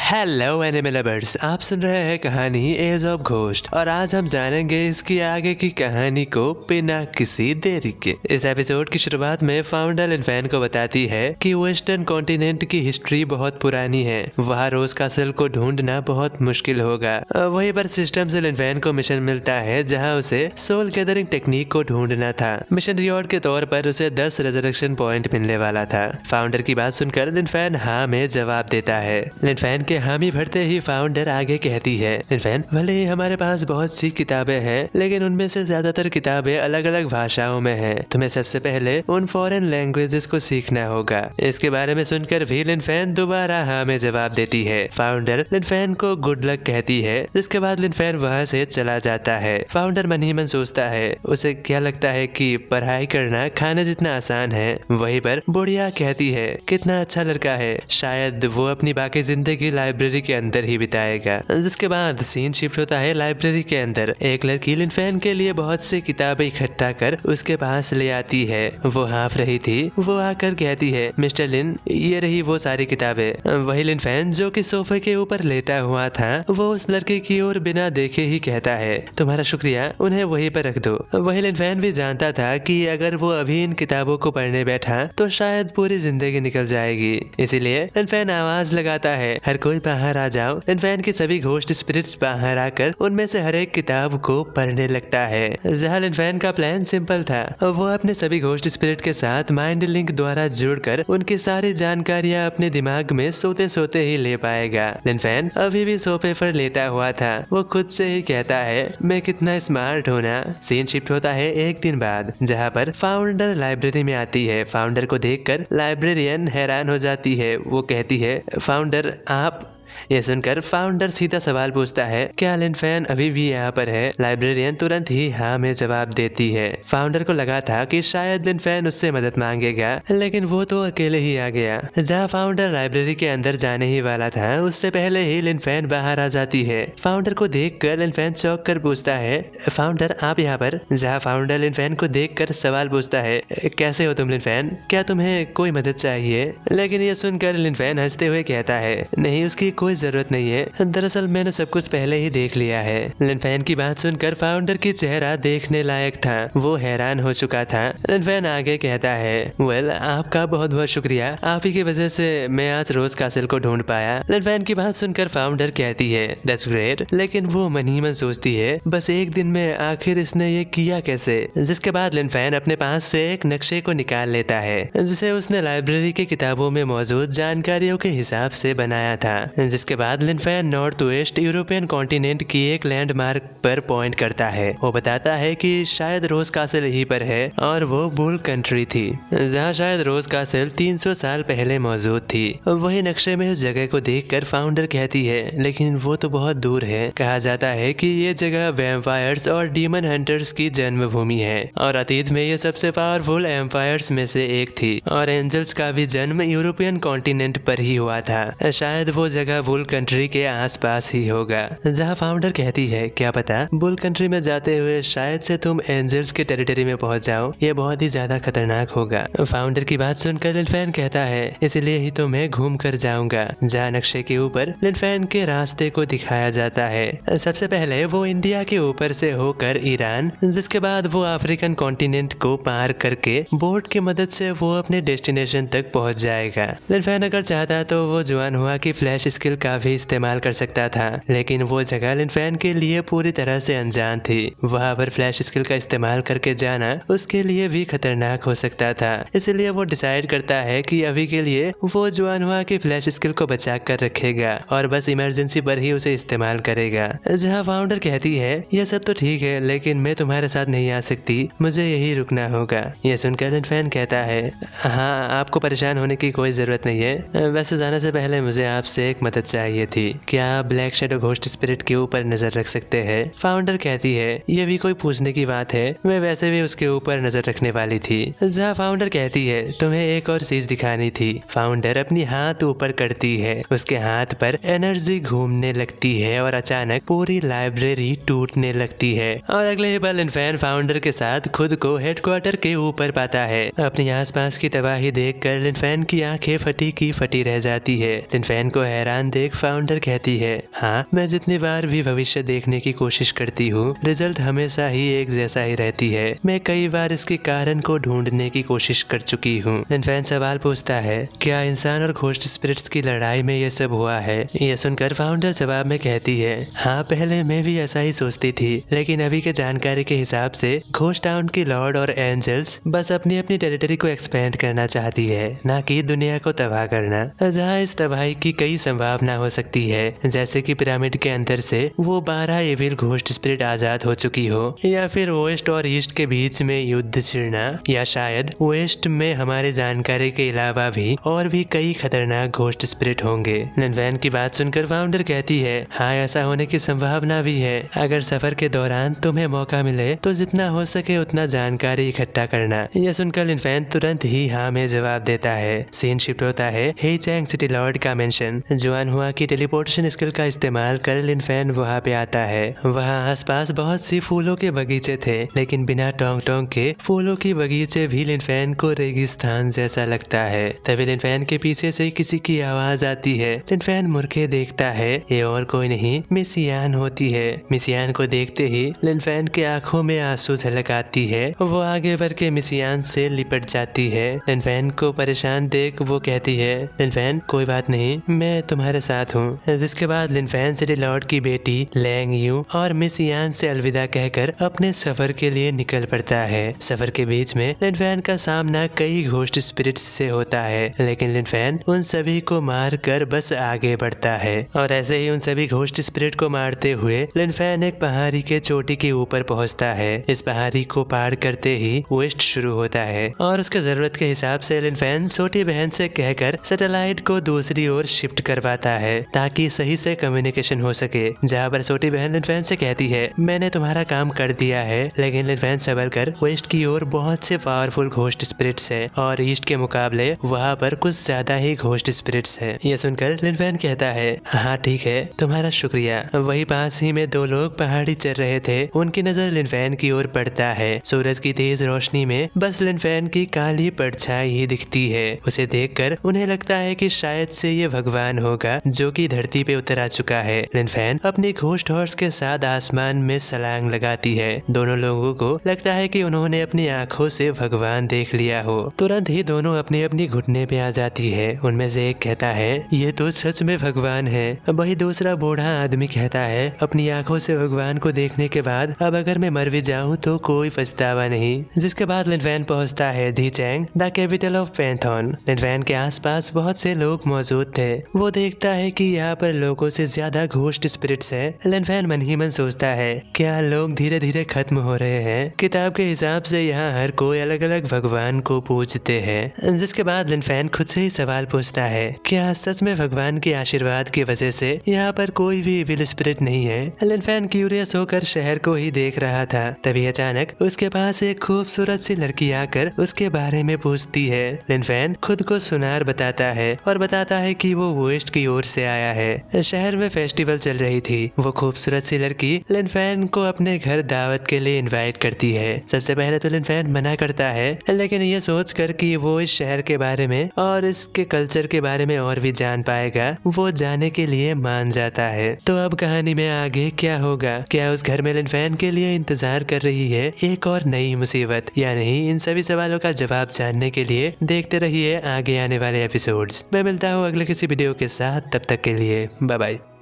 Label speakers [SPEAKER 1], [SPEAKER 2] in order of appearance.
[SPEAKER 1] Hello anime lovers, आप सुन रहे हैं कहानी एज ऑफ घोस्ट और आज हम जानेंगे इसकी आगे की कहानी को बिना किसी देरी के। इस एपिसोड की शुरुआत में फाउंडर लिनफेन को बताती है कि वेस्टर्न कॉन्टिनेंट की हिस्ट्री बहुत पुरानी है, वहाँ रोज कासल को ढूंढना बहुत मुश्किल होगा। वहीं पर सिस्टम से लिनफेन को मिशन मिलता है जहाँ उसे सोल गैदरिंग टेक्निक को ढूंढना था। मिशन रिवॉर्ड के तौर पर उसे 10 रेजरेक्शन पॉइंट मिलने वाला था। फाउंडर की बात सुनकर लिनफेन हाँ में जवाब देता है। लिनफेन के हामी भरते ही फाउंडर आगे कहती है, लिनफेन, भले ही हमारे पास बहुत सी किताबें हैं, लेकिन उनमें से ज्यादातर किताबें अलग अलग भाषाओं में हैं। तुम्हें सबसे पहले उन फॉरेन लैंग्वेजेस को सीखना होगा। इसके बारे में सुनकर भी लिनफेन दोबारा हाँ में जवाब देती है। फाउंडर लिनफेन को गुड लक कहती है, जिसके बाद लिनफेन वहाँ से चला जाता है। फाउंडर मन ही मन सोचता है, उसे क्या लगता है कि पढ़ाई करना खाने जितना आसान है। वहीं पर बुढ़िया कहती है, कितना अच्छा लड़का है, शायद वो अपनी बाकी जिंदगी लाइब्रेरी के अंदर ही बिताएगा। जिसके बाद सीन शिफ्ट होता है लाइब्रेरी के अंदर। एक लड़की लिनफेन के लिए बहुत सी किताबें इकट्ठा कर उसके पास ले आती है। वो हाँफ रही थी। वो आकर कहती है, मिस्टर लिन, ये रही वो सारी किताबें। वही लिनफेन जो कि सोफे के ऊपर लेटा हुआ था, वो उस लड़के की ओर बिना देखे ही कहता है, तुम्हारा शुक्रिया, उन्हें वहीं पर रख दो। वही लिनफेन भी जानता था कि अगर वो अभी इन किताबों को पढ़ने बैठा तो शायद पूरी जिंदगी निकल जाएगी। इसीलिए लिनफेन आवाज लगाता है, हर कोई बाहर आ जाओ। लिनफेन की सभी घोस्ट स्पिरिट्स बाहर आकर उनमें से हर एक किताब को पढ़ने लगता है। जहाँ लिनफेन का प्लान सिंपल था, वो अपने सभी घोस्ट स्पिरिट के साथ माइंड लिंक द्वारा जुड़कर उनकी सारी जानकारियां अपने दिमाग में सोते सोते ही ले पाएगा। लिनफेन अभी भी सोफे पर लेटा हुआ था। वो खुद से ही कहता है, मैं कितना स्मार्ट हूँ ना। सीन शिफ्ट होता है एक दिन बाद, जहाँ पर फाउंडर लाइब्रेरी में आती है। फाउंडर को देखकर लाइब्रेरियन हैरान हो जाती है। वो कहती है, फाउंडर आप। ये सुनकर फाउंडर सीधा सवाल पूछता है, क्या लिनफेन अभी भी यहाँ पर है? लाइब्रेरियन तुरंत ही हाँ में जवाब देती है। फाउंडर को लगा था कि शायद लिनफेन उससे मदद मांगेगा, लेकिन वो तो अकेले ही आ गया। जहाँ फाउंडर लाइब्रेरी के अंदर जाने ही वाला था, उससे पहले ही लिनफेन बाहर आ जाती है। फाउंडर को देखकर लिनफेन चौंक कर पूछता है, फाउंडर आप यहाँ पर? जहाँ फाउंडर लिनफेन को देखकर सवाल पूछता है, कैसे हो तुम लिनफेन? क्या तुम्हें कोई मदद चाहिए? लेकिन ये सुनकर लिनफेन हंसते हुए कहता है, नहीं, उसकी कोई जरूरत नहीं है, दरअसल मैंने सब कुछ पहले ही देख लिया है। लिनफेन की बात सुनकर फाउंडर की चेहरा देखने लायक था। वो हैरान हो चुका था। लिनफेन आगे कहता है, वेल, आपका बहुत बहुत शुक्रिया, आप ही की वजह से मैं आज रोज कासल को ढूंढ पाया। लिनफेन की बात सुनकर फाउंडर कहती है, दैट्स ग्रेट, लेकिन वो मन ही मन सोचती है, बस एक दिन में आखिर इसने ये किया कैसे? जिसके बाद लिनफेन अपने पास से एक नक्शे को निकाल लेता है, जिसे उसने लाइब्रेरी की किताबों में मौजूद जानकारियों के हिसाब से बनाया था। जिसके बाद लिनफेन नॉर्थ वेस्ट यूरोपियन कॉन्टिनेंट की एक लैंडमार्क पर पॉइंट करता है। वो बताता है कि शायद रोज कासल यहीं पर है और वो बुल कंट्री थी, जहाँ शायद रोज कासल 300 साल पहले मौजूद थी। वही नक्शे में उस जगह को देखकर फाउंडर कहती है, लेकिन वो तो बहुत दूर है। कहा जाता है कि ये जगह वैम्पायर्स और डीमन हंटर्स की जन्मभूमि है और अतीत में ये सबसे पावरफुल एम्पायर्स में से एक थी और एंजल्स का भी जन्म यूरोपियन कॉन्टिनेंट पर ही हुआ था। शायद वो जगह बुल कंट्री के आसपास ही होगा। जहाँ फाउंडर कहती है, क्या पता बुल कंट्री में जाते हुए शायद से तुम एंजल्स के टेरिटरी में पहुंच जाओ, ये बहुत ही ज्यादा खतरनाक होगा। फाउंडर की बात सुनकर लिनफेन कहता है, इसलिए ही तो मैं घूम कर जाऊंगा। जहाँ नक्शे के ऊपर लिनफेन के रास्ते को दिखाया जाता है। सबसे पहले वो इंडिया के ऊपर से होकर ईरान, जिसके बाद वो अफ्रीकन कॉन्टिनेंट को पार करके बोट की मदद से वो अपने डेस्टिनेशन तक पहुंच जाएगा। लिनफेन अगर चाहता तो वो जवान हुआ की फ्लैश स्किल का भी इस्तेमाल कर सकता था, लेकिन वो जगह लिनफेन के लिए पूरी तरह से अनजान थी। वहाँ पर फ्लैश स्किल का इस्तेमाल करके जाना उसके लिए भी खतरनाक हो सकता था। इसलिए वो डिसाइड करता है कि अभी के लिए वो जवान हुआ की फ्लैश स्किल को बचा कर रखेगा और बस इमरजेंसी पर ही उसे इस्तेमाल करेगा। जहाँ फाउंडर कहती है, यह सब तो ठीक है, लेकिन मैं तुम्हारे साथ नहीं आ सकती, मुझे यही रुकना होगा। ये सुनकर लिनफेन कहता है, हाँ, आपको परेशान होने की कोई जरूरत नहीं है, वैसे जाने से पहले मुझे आपसे एक मदद चाहिए थी। क्या आप ब्लैक शैडो घोस्ट स्पिरिट के ऊपर नजर रख सकते हैं? फाउंडर कहती है, ये भी कोई पूछने की बात है, मैं वैसे भी उसके ऊपर नजर रखने वाली थी। जहाँ फाउंडर कहती है, तुम्हें एक और चीज दिखानी थी। फाउंडर अपनी हाथ ऊपर करती है, उसके हाथ पर एनर्जी घूमने लगती है और अचानक पूरी लाइब्रेरी टूटने लगती है और अगले ही पल लिनफेन फाउंडर के साथ खुद को हेडक्वार्टर के ऊपर पाता है। अपने आसपास की तबाही देखकर लिनफेन की आंखें फटी की फटी रह जाती है। लिनफेन को हैरान ध्यान देख फाउंडर कहती है, हाँ मैं जितनी बार भी भविष्य देखने की कोशिश करती हूँ रिजल्ट हमेशा ही एक जैसा ही रहती है। मैं कई बार इसके कारण को ढूंढने की कोशिश कर चुकी हूँ। लिनफेन सवाल पूछता है, क्या इंसान और घोस्ट स्पिरिट्स की लड़ाई में ये सब हुआ है? यह सुनकर फाउंडर जवाब में कहती है, हाँ पहले मैं भी ऐसा ही सोचती थी, लेकिन अभी के जानकारी के हिसाब से घोस्ट टाउन की लॉर्ड और एंजल्स बस अपनी अपनी टेरिटरी को एक्सपेंड करना चाहती है, ना कि दुनिया को तबाह करना। जहाँ इस तबाही की कई संभावना हो सकती है, जैसे कि पिरामिड के अंदर से वो 12 एविल घोस्ट स्पिरिट आजाद हो चुकी हो, या फिर वेस्ट और ईस्ट के बीच में युद्ध छिड़ना, या शायद वेस्ट में हमारी जानकारी के अलावा भी और भी कई खतरनाक घोस्ट स्पिरिट होंगे। लिनफेन की बात सुनकर फाउंडर कहती है, हाँ ऐसा होने की संभावना भी है। अगर सफर के दौरान तुम्हें मौका मिले तो जितना हो सके उतना जानकारी इकट्ठा करना। यह सुनकर लिनफेन तुरंत ही हाँ में जवाब देता है। सीन शिफ्ट होता है हे चैंग सिटी लॉर्ड का मेंशन। जुआन हुआ की टेलीपोर्टेशन स्किल का इस्तेमाल कर लिनफेन वहाँ पे आता है। वहाँ आसपास बहुत सी फूलों के बगीचे थे, लेकिन बिना टोंग टोंग के फूलों की बगीचे भी लिनफेन को रेगिस्तान जैसा लगता है। तभी लिनफेन के पीछे से किसी की आवाज आती है। लिनफेन मुड़ के देखता है, ये और कोई नहीं मिस यान होती है। मिस यान को देखते ही लिनफेन के आंखों में आंसू झलक आती है। वो आगे बढ़ के मिस यान से लिपट जाती है। लिनफेन को परेशान देख वो कहती है, लिनफेन कोई बात नहीं, मैं तुम्हारे साथ हूँ। जिसके बाद लिनफेन सिटी लॉर्ड की बेटी लैंग यू और मिस यान से अलविदा कहकर अपने सफर के लिए निकल पड़ता है। सफर के बीच में लिनफेन का सामना कई घोस्ट स्पिरिट्स से होता है, लेकिन लिनफेन उन सभी को मार कर बस आगे बढ़ता है। और ऐसे ही उन सभी घोस्ट स्पिरिट को मारते हुए लिनफेन एक पहाड़ी के चोटी के ऊपर पहुंचता है। इस पहाड़ी को पार करते ही वेस्ट शुरू होता है और उसके जरूरत के हिसाब से लिनफेन छोटी बहन से कहकर सैटेलाइट को दूसरी ओर शिफ्ट करवाता है, ताकि सही से कम्युनिकेशन हो सके। जहाँ पर छोटी बहन लिनफेन से कहती है, मैंने तुम्हारा काम कर दिया है, लेकिन लिनफेन संभल कर वेस्ट की ओर बहुत से पावरफुल घोस्ट स्पिरिट्स है और ईस्ट के मुकाबले वहाँ पर कुछ ज्यादा ही घोस्ट स्पिरिट्स है। ये सुनकर लिनफेन कहता है, हाँ ठीक है, तुम्हारा शुक्रिया। वही पास ही में दो लोग पहाड़ी चढ़ रहे थे। उनकी नजर लिनफेन की ओर पड़ता है। सूरज की तेज रोशनी में बस लिनफेन की काली परछाई ही दिखती है। उसे देखकर उन्हें लगता है कि शायद से ये भगवान होगा जो कि धरती पे उतर आ चुका है। लिनफेन अपनी घोस्ट हॉर्स के साथ आसमान में छलांग लगाती है। दोनों लोगों को लगता है कि उन्होंने अपनी आंखों से भगवान देख लिया हो। तुरंत ही दोनों अपनी अपनी घुटने पे आ जाती है। उनमें से एक कहता है, ये तो सच में भगवान है। वही दूसरा बूढ़ा आदमी कहता है, अपनी आंखों से भगवान को देखने के बाद अब अगर मैं मर भी जाऊं तो कोई पछतावा नहीं। जिसके बाद लिनफेन पहुंचता है दी चैंग द कैपिटल ऑफ पैंथॉन। लिनफेन के आसपास बहुत से लोग मौजूद थे। वो देखता है कि यहाँ पर लोगों से ज्यादा घोस्ट स्पिरिट्स है। लिनफेन मन ही मन सोचता है, क्या लोग धीरे धीरे खत्म हो रहे हैं? किताब के हिसाब से यहाँ हर कोई अलग अलग भगवान को पूजते हैं। जिसके बाद लिनफेन खुद से ही सवाल पूछता है, क्या सच में भगवान के आशीर्वाद की वजह से यहाँ पर कोई भी इविल स्पिरिट नहीं है? लिनफेन क्यूरियस होकर शहर को ही देख रहा था। तभी अचानक उसके पास एक खूबसूरत सी लड़की आकर उसके बारे में पूछती है। लिनफेन खुद को सुनार बताता है और बताता है कि वो वेस्ट की ओर से आया है। शहर में फेस्टिवल चल रही थी। वो खूबसूरत सी लड़की लिनफेन को अपने घर दावत के लिए इनवाइट करती है। सबसे पहले तो लिनफेन मना करता है, लेकिन ये सोच कर कि वो इस शहर के बारे में और इसके कल्चर के बारे में और भी जान पाएगा, वो जाने के लिए मान जाता है। तो अब कहानी में आगे क्या होगा? क्या उस घर में लिनफेन के लिए इंतजार कर रही है एक और नई मुसीबत या नहीं? इन सभी सवालों का जवाब जानने के लिए देखते रहिए आगे आने वाले एपिसोड्स। मैं मिलता हूँ अगले किसी वीडियो के साथ, तब तक के लिए बाय बाय।